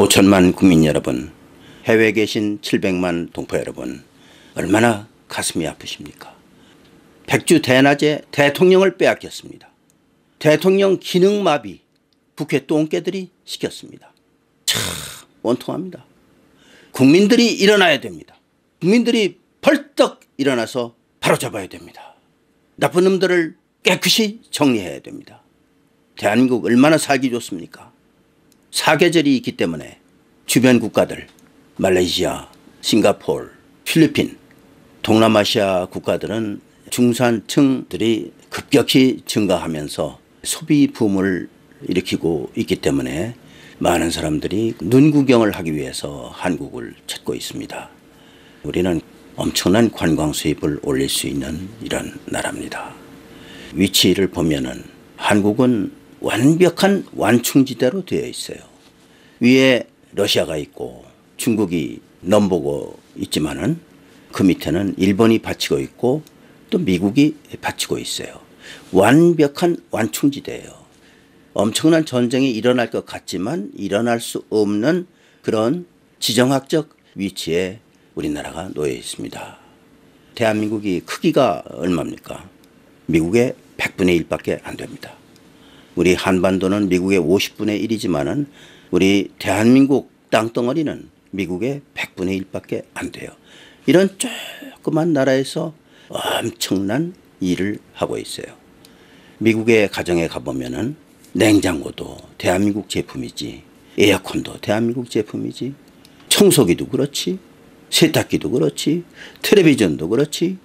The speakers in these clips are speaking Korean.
5천만 국민 여러분, 해외에 계신 700만 동포 여러분, 얼마나 가슴이 아프십니까? 백주 대낮에 대통령을 빼앗겼습니다. 대통령 기능마비 국회 똥개들이 시켰습니다. 참 원통합니다. 국민들이 일어나야 됩니다. 국민들이 벌떡 일어나서 바로잡아야 됩니다. 나쁜 놈들을 깨끗이 정리해야 됩니다. 대한민국 얼마나 살기 좋습니까? 사계절이 있기 때문에 주변 국가들, 말레이시아, 싱가포르, 필리핀, 동남아시아 국가들은 중산층들이 급격히 증가하면서 소비 붐을 일으키고 있기 때문에 많은 사람들이 눈 구경을 하기 위해서 한국을 찾고 있습니다. 우리는 엄청난 관광 수입을 올릴 수 있는 이런 나라입니다. 위치를 보면은 한국은 완벽한 완충지대로 되어 있어요. 위에 러시아가 있고 중국이 넘보고 있지만은 그 밑에는 일본이 받치고 있고 또 미국이 받치고 있어요. 완벽한 완충지대예요. 엄청난 전쟁이 일어날 것 같지만 일어날 수 없는 그런 지정학적 위치에 우리나라가 놓여 있습니다. 대한민국이 크기가 얼마입니까? 미국의 100분의 1밖에 안 됩니다. 우리 한반도는 미국의 50분의 1이지만은 우리 대한민국 땅덩어리는 미국의 100분의 1밖에 안 돼요. 이런 조그만 나라에서 엄청난 일을 하고 있어요. 미국의 가정에 가보면은 냉장고도 대한민국 제품이지, 에어컨도 대한민국 제품이지, 청소기도 그렇지, 세탁기도 그렇지, 텔레비전도 그렇지,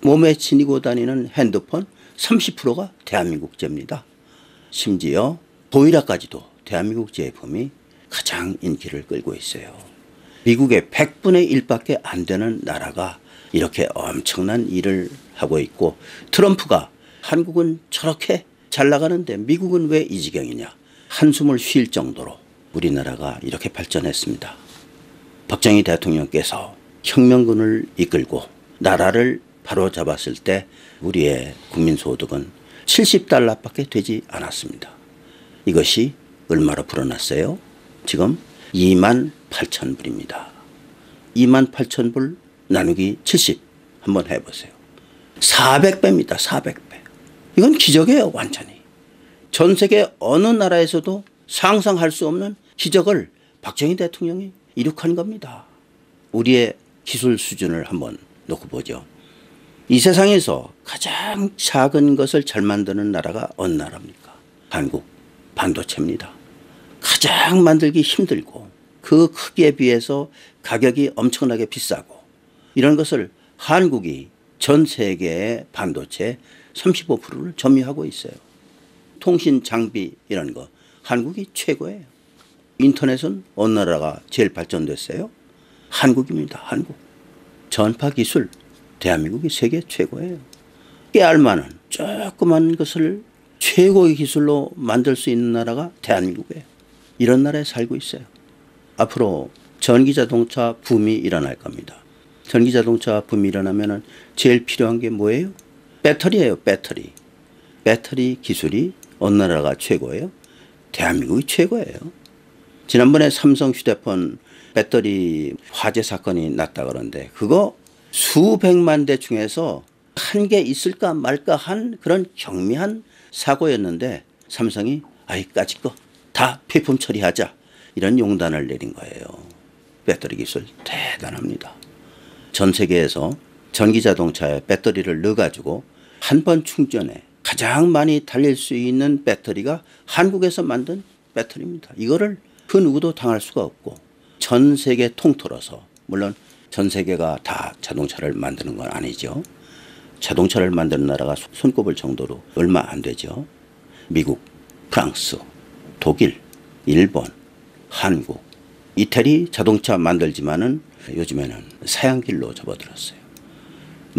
몸에 지니고 다니는 핸드폰 30%가 대한민국제입니다. 심지어 보일러까지도 대한민국 제품이 가장 인기를 끌고 있어요. 미국의 100분의 1밖에 안 되는 나라가 이렇게 엄청난 일을 하고 있고, 트럼프가 한국은 저렇게 잘 나가는데 미국은 왜 이 지경이냐 한숨을 쉴 정도로 우리나라가 이렇게 발전했습니다. 박정희 대통령께서 혁명군을 이끌고 나라를 바로잡았을 때 우리의 국민소득은 70달러밖에 되지 않았습니다. 이것이 얼마로 불어났어요? 지금 28,000불입니다. 28,000불 나누기 70 한번 해보세요. 400배입니다. 400배. 이건 기적이에요. 완전히. 전 세계 어느 나라에서도 상상할 수 없는 기적을 박정희 대통령이 이룩한 겁니다. 우리의 기술 수준을 한번 놓고 보죠. 이 세상에서 가장 작은 것을 잘 만드는 나라가 어느 나라입니까? 한국. 반도체입니다. 가장 만들기 힘들고 그 크기에 비해서 가격이 엄청나게 비싸고 이런 것을 한국이 전 세계의 반도체 35%를 점유하고 있어요. 통신 장비 이런 거 한국이 최고예요. 인터넷은 어느 나라가 제일 발전됐어요? 한국입니다. 한국. 전파 기술 대한민국이 세계 최고예요. 깨알만한 조그만 것을 최고의 기술로 만들 수 있는 나라가 대한민국이에요. 이런 나라에 살고 있어요. 앞으로 전기자동차 붐이 일어날 겁니다. 전기자동차 붐이 일어나면 제일 필요한 게 뭐예요? 배터리예요. 배터리. 배터리 기술이 어느 나라가 최고예요? 대한민국이 최고예요. 지난번에 삼성 휴대폰 배터리 화재 사건이 났다 그러는데 그거 수백만 대 중에서 한 개 있을까 말까 한 그런 경미한 사고였는데 삼성이 까짓 거 다 폐품 처리하자 이런 용단을 내린 거예요. 배터리 기술 대단합니다. 전 세계에서 전기자동차에 배터리를 넣어가지고 한 번 충전에 가장 많이 달릴 수 있는 배터리가 한국에서 만든 배터리입니다. 이거를 그 누구도 당할 수가 없고 전 세계 통틀어서 물론 전 세계가 다 자동차를 만드는 건 아니죠. 자동차를 만드는 나라가 손꼽을 정도로 얼마 안 되죠. 미국, 프랑스, 독일, 일본, 한국, 이태리 자동차 만들지만은 요즘에는 사양길로 접어들었어요.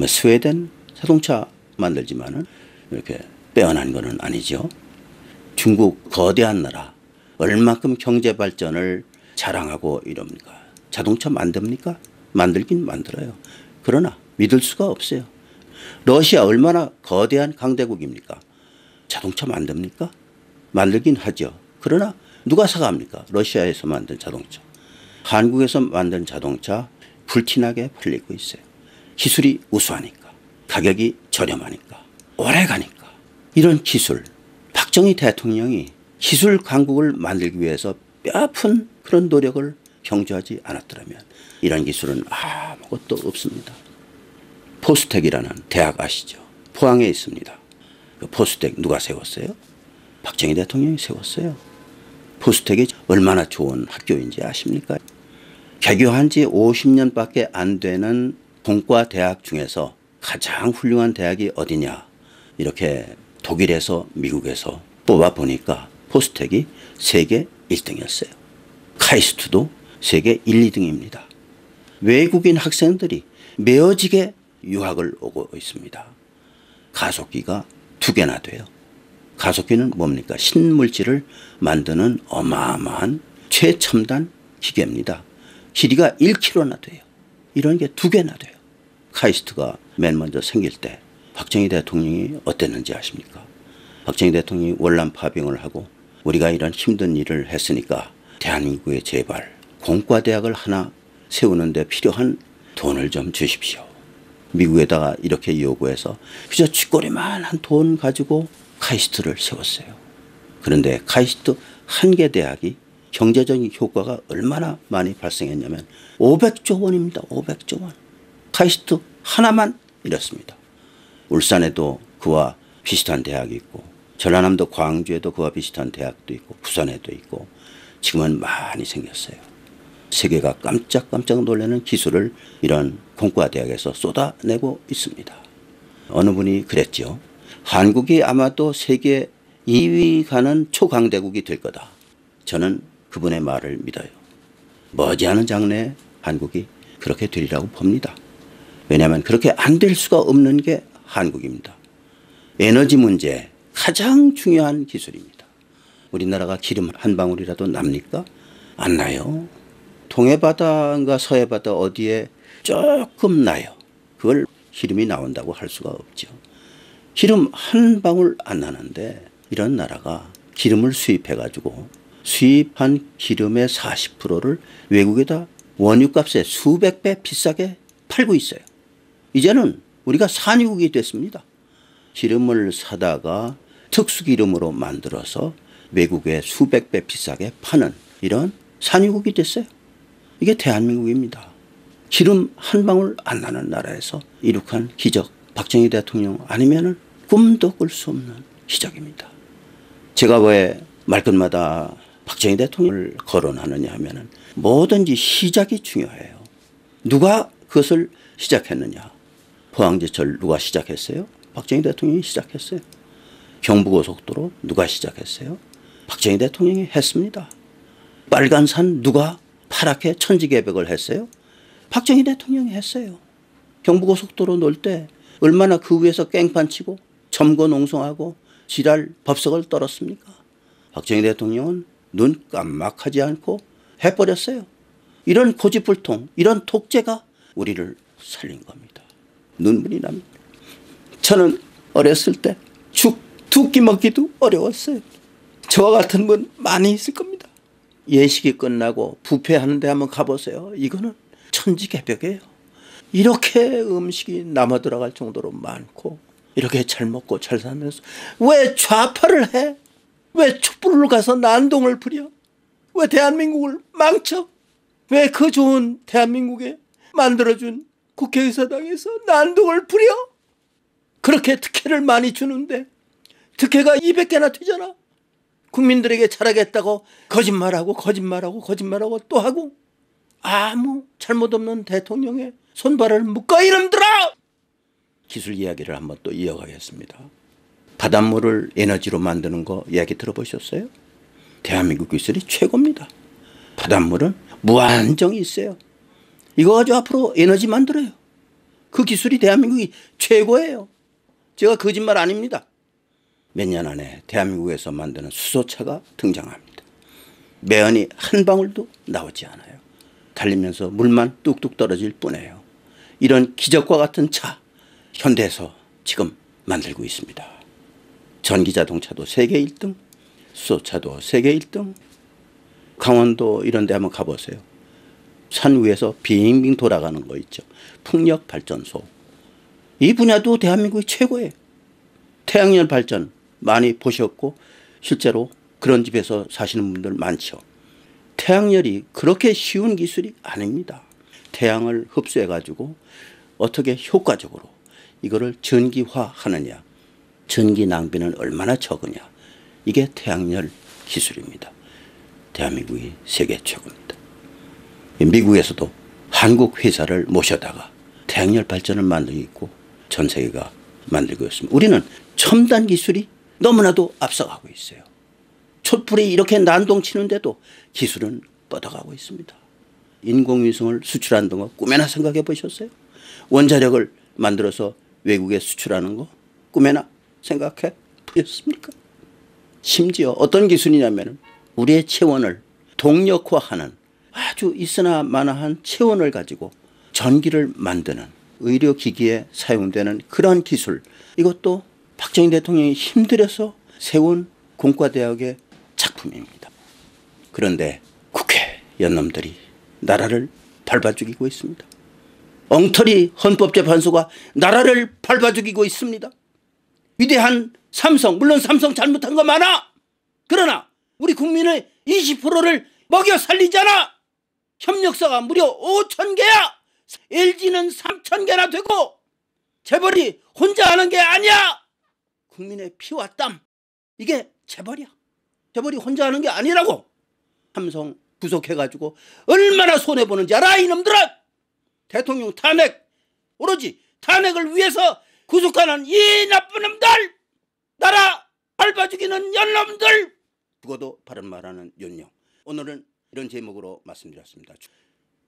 스웨덴 자동차 만들지만은 이렇게 빼어난 거는 아니죠. 중국 거대한 나라 얼마큼 경제 발전을 자랑하고 이럽니까? 자동차 만듭니까? 만들긴 만들어요. 그러나 믿을 수가 없어요. 러시아 얼마나 거대한 강대국입니까? 자동차 만듭니까? 만들긴 하죠. 그러나 누가 사갑니까? 러시아에서 만든 자동차. 한국에서 만든 자동차 불티나게 팔리고 있어요. 기술이 우수하니까, 가격이 저렴하니까, 오래 가니까. 이런 기술, 박정희 대통령이 기술 강국을 만들기 위해서 뼈아픈 그런 노력을 경주하지 않았더라면 이런 기술은 아무것도 없습니다. 포스텍이라는 대학 아시죠? 포항에 있습니다. 그 포스텍 누가 세웠어요? 박정희 대통령이 세웠어요. 포스텍이 얼마나 좋은 학교인지 아십니까? 개교한 지 50년밖에 안 되는 공과 대학 중에서 가장 훌륭한 대학이 어디냐, 이렇게 독일에서 미국에서 뽑아보니까 포스텍이 세계 1등이었어요. 카이스트도 세계 1, 2등입니다. 외국인 학생들이 메어지게 유학을 오고 있습니다. 가속기가 2개나 돼요. 가속기는 뭡니까? 신물질을 만드는 어마어마한 최첨단 기계입니다. 길이가 1km나 돼요. 이런 게 2개나 돼요. 카이스트가 맨 먼저 생길 때 박정희 대통령이 어땠는지 아십니까? 박정희 대통령이 월남 파병을 하고 우리가 이런 힘든 일을 했으니까 대한민국에 제발 공과대학을 하나 세우는데 필요한 돈을 좀 주십시오. 미국에다가 이렇게 요구해서 그저 쥐꼬리만한 돈 가지고 카이스트를 세웠어요. 그런데 카이스트 한 개 대학이 경제적인 효과가 얼마나 많이 발생했냐면 500조 원입니다. 500조 원. 카이스트 하나만 이렇습니다. 울산에도 그와 비슷한 대학이 있고 전라남도 광주에도 그와 비슷한 대학도 있고 부산에도 있고 지금은 많이 생겼어요. 세계가 깜짝깜짝 놀라는 기술을 이런 공과대학에서 쏟아내고 있습니다. 어느 분이 그랬죠. 한국이 아마도 세계 2위 가는 초강대국이 될 거다. 저는 그분의 말을 믿어요. 머지않은 장래에 한국이 그렇게 되리라고 봅니다. 왜냐하면 그렇게 안 될 수가 없는 게 한국입니다. 에너지 문제 가장 중요한 기술입니다. 우리나라가 기름 한 방울이라도 납니까? 안 나요. 동해바다인가 서해바다 어디에 조금 나요. 그걸 기름이 나온다고 할 수가 없죠. 기름 한 방울 안 나는데 이런 나라가 기름을 수입해가지고 수입한 기름의 40%를 외국에다 원유값에 수백 배 비싸게 팔고 있어요. 이제는 우리가 산유국이 됐습니다. 기름을 사다가 특수기름으로 만들어서 외국에 수백 배 비싸게 파는 이런 산유국이 됐어요. 이게 대한민국입니다. 기름 한 방울 안 나는 나라에서 이룩한 기적, 박정희 대통령 아니면은 꿈도 꿀 수 없는 기적입니다. 제가 왜 말끝마다 박정희 대통령을 거론하느냐 하면은 뭐든지 시작이 중요해요. 누가 그것을 시작했느냐? 포항제철 누가 시작했어요? 박정희 대통령이 시작했어요. 경부고속도로 누가 시작했어요? 박정희 대통령이 했습니다. 빨간산 누가 파랗게 천지개벽을 했어요? 박정희 대통령이 했어요. 경부고속도로 놓을 때 얼마나 그 위에서 깽판 치고 점거농성하고 지랄 법석을 떨었습니까? 박정희 대통령은 눈 깜빡하지 않고 해버렸어요. 이런 고집불통, 이런 독재가 우리를 살린 겁니다. 눈물이 납니다. 저는 어렸을 때 죽 두 끼 먹기도 어려웠어요. 저와 같은 분 많이 있을 겁니다. 예식이 끝나고 뷔페하는 데 한번 가보세요. 이거는 천지개벽이에요. 이렇게 음식이 남아 들어갈 정도로 많고 이렇게 잘 먹고 잘 살면서 왜 좌파를 해? 왜 촛불을 가서 난동을 부려? 왜 대한민국을 망쳐? 왜 그 좋은 대한민국에 만들어준 국회의사당에서 난동을 부려? 그렇게 특혜를 많이 주는데 특혜가 200개나 되잖아. 국민들에게 잘하겠다고 거짓말하고 또 하고 아무 잘못 없는 대통령의 손발을 묶어 이놈들아! 기술 이야기를 한번 또 이어가겠습니다. 바닷물을 에너지로 만드는 거 이야기 들어보셨어요? 대한민국 기술이 최고입니다. 바닷물은 무한정이 있어요. 이거 가지고 앞으로 에너지 만들어요. 그 기술이 대한민국이 최고예요. 제가 거짓말 아닙니다. 몇 년 안에 대한민국에서 만드는 수소차가 등장합니다. 매연이 한 방울도 나오지 않아요. 달리면서 물만 뚝뚝 떨어질 뿐이에요. 이런 기적과 같은 차 현대에서 지금 만들고 있습니다. 전기자동차도 세계 1등, 수소차도 세계 1등. 강원도 이런 데 한번 가보세요. 산 위에서 빙빙 돌아가는 거 있죠. 풍력 발전소. 이 분야도 대한민국이 최고예요. 태양열 발전 많이 보셨고 실제로 그런 집에서 사시는 분들 많죠. 태양열이 그렇게 쉬운 기술이 아닙니다. 태양을 흡수해 가지고 어떻게 효과적으로 이거를 전기화하느냐, 전기 낭비는 얼마나 적으냐, 이게 태양열 기술입니다. 대한민국이 세계 최고입니다. 미국에서도 한국 회사를 모셔다가 태양열 발전을 만들고 있고 전 세계가 만들고 있습니다. 우리는 첨단 기술이 너무나도 앞서가고 있어요. 촛불이 이렇게 난동치는데도 기술은 뻗어가고 있습니다. 인공위성을 수출하는 거 꿈에나 생각해 보셨어요? 원자력을 만들어서 외국에 수출하는 거 꿈에나 생각해 보셨습니까? 심지어 어떤 기술이냐면 우리의 체온을 동력화하는 아주 있으나 마나한 체온을 가지고 전기를 만드는 의료기기에 사용되는 그런 기술, 이것도 박정희 대통령이 힘들여서 세운 공과대학의 작품입니다. 그런데 국회 연놈들이 나라를 밟아 죽이고 있습니다. 엉터리 헌법재판소가 나라를 밟아 죽이고 있습니다. 위대한 삼성, 물론 삼성 잘못한 거 많아. 그러나 우리 국민의 20%를 먹여 살리잖아. 협력사가 무려 5,000개야. LG는 3,000개나 되고 재벌이 혼자 하는 게 아니야. 국민의 피와 땀, 이게 재벌이야. 재벌이 혼자 하는 게 아니라고. 삼성 구속해가지고 얼마나 손해보는지 알아 이놈들은. 대통령 탄핵, 오로지 탄핵을 위해서 구속하는 이 나쁜 놈들, 나라 밟아 죽이는 연놈들, 죽어도 바른 말하는 윤영. 오늘은 이런 제목으로 말씀드렸습니다.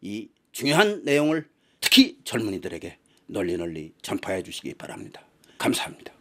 이 중요한 내용을 특히 젊은이들에게 널리 전파해 주시기 바랍니다. 감사합니다.